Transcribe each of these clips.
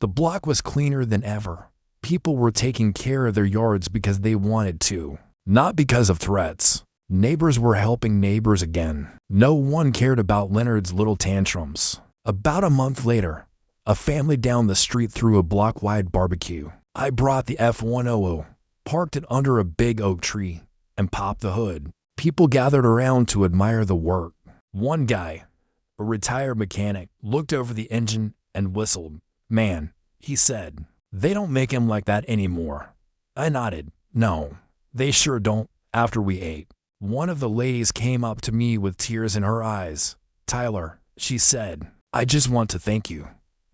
The block was cleaner than ever. People were taking care of their yards because they wanted to, not because of threats. Neighbors were helping neighbors again. No one cared about Leonard's little tantrums. About a month later, a family down the street threw a block-wide barbecue. I brought the F-100, parked it under a big oak tree, and popped the hood. People gathered around to admire the work. One guy, a retired mechanic, looked over the engine and whistled. "Man," he said, "they don't make him like that anymore." I nodded. "No, they sure don't." After we ate, one of the ladies came up to me with tears in her eyes. "Tyler," she said, "I just want to thank you.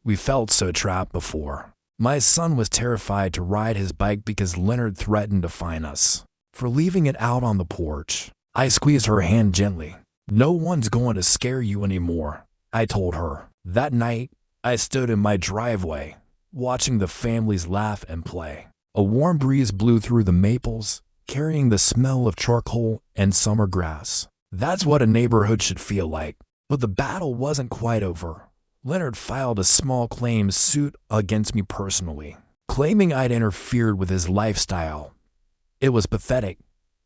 We felt so trapped before. My son was terrified to ride his bike because Leonard threatened to fine us for leaving it out on the porch." I squeezed her hand gently. "No one's going to scare you anymore," I told her. That night, I stood in my driveway, watching the families laugh and play. A warm breeze blew through the maples, carrying the smell of charcoal and summer grass. That's what a neighborhood should feel like. But the battle wasn't quite over. Leonard filed a small claims suit against me personally, claiming I'd interfered with his lifestyle. It was pathetic.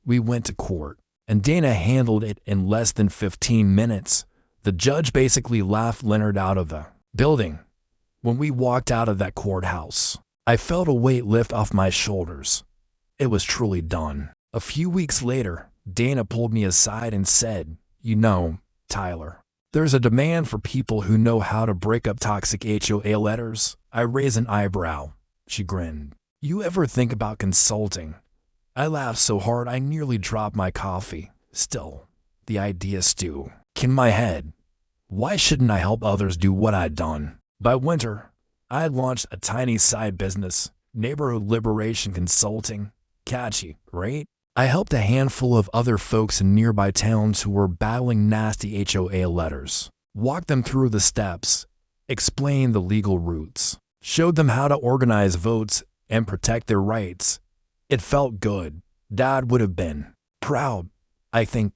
We went to court, and Dana handled it in less than 15 minutes. The judge basically laughed Leonard out of the building. When we walked out of that courthouse, I felt a weight lift off my shoulders. It was truly done. A few weeks later, Dana pulled me aside and said, "You know, Tyler, there's a demand for people who know how to break up toxic HOA letters." I raised an eyebrow. She grinned. "You ever think about consulting?" I laughed so hard I nearly dropped my coffee. Still, the idea stewed in my head. Why shouldn't I help others do what I'd done? By winter, I had launched a tiny side business, neighborhood liberation consulting. Catchy, right? I helped a handful of other folks in nearby towns who were battling nasty HOA letters. Walked them through the steps, explained the legal routes, showed them how to organize votes and protect their rights. It felt good. Dad would have been proud. I think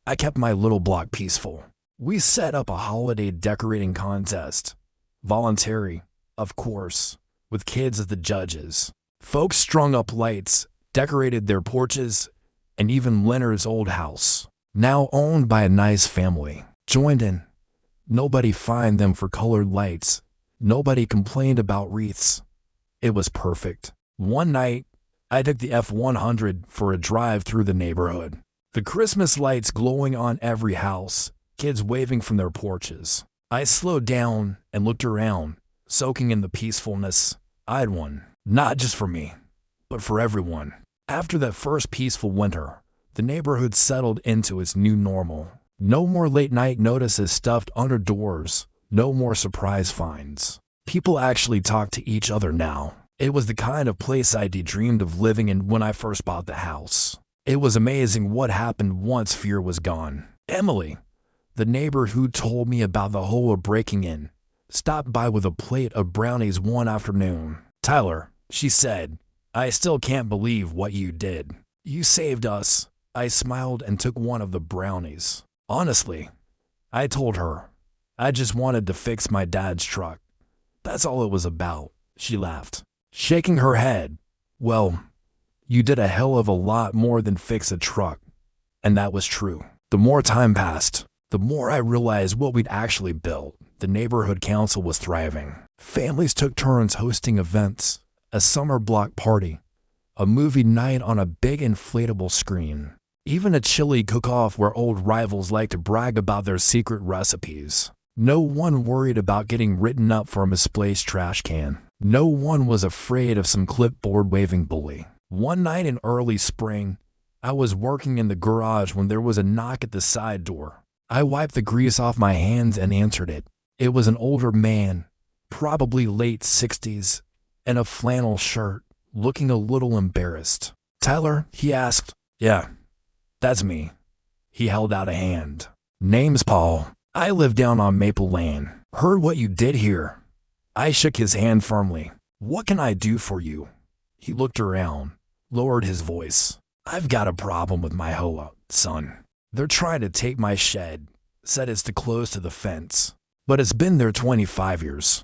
I kept my little block peaceful. We set up a holiday decorating contest. Voluntary, of course, with kids as the judges. Folks strung up lights, decorated their porches, and even Leonard's old house, now owned by a nice family, joined in. Nobody fined them for colored lights. Nobody complained about wreaths. It was perfect. One night, I took the F-100 for a drive through the neighborhood. The Christmas lights glowing on every house, kids waving from their porches. I slowed down and looked around, soaking in the peacefulness. I'd won, not just for me, but for everyone. After that first peaceful winter, the neighborhood settled into its new normal. No more late-night notices stuffed under doors, no more surprise finds. People actually talk to each other now. It was the kind of place I dreamed of living in when I first bought the house. It was amazing what happened once fear was gone. Emily, the neighbor who told me about the HOA breaking in, stopped by with a plate of brownies one afternoon. "Tyler," she said, "I still can't believe what you did. You saved us." I smiled and took one of the brownies. "Honestly," I told her, "I just wanted to fix my dad's truck. That's all it was about." She laughed, shaking her head. "Well, you did a hell of a lot more than fix a truck." And that was true. The more time passed, the more I realized what we'd actually built. The neighborhood council was thriving. Families took turns hosting events, a summer block party, a movie night on a big inflatable screen, even a chili cook-off where old rivals like to brag about their secret recipes. No one worried about getting written up for a misplaced trash can. No one was afraid of some clipboard-waving bully. One night in early spring, I was working in the garage when there was a knock at the side door. I wiped the grease off my hands and answered it. It was an older man, probably late 60s, in a flannel shirt, looking a little embarrassed. "Tyler?" he asked. "Yeah, that's me." He held out a hand. "Name's Paul. I live down on Maple Lane. Heard what you did here." I shook his hand firmly. "What can I do for you?" He looked around, lowered his voice. "I've got a problem with my HOA, son. They're trying to take my shed, said it's too close to the fence. But it's been there 25 years.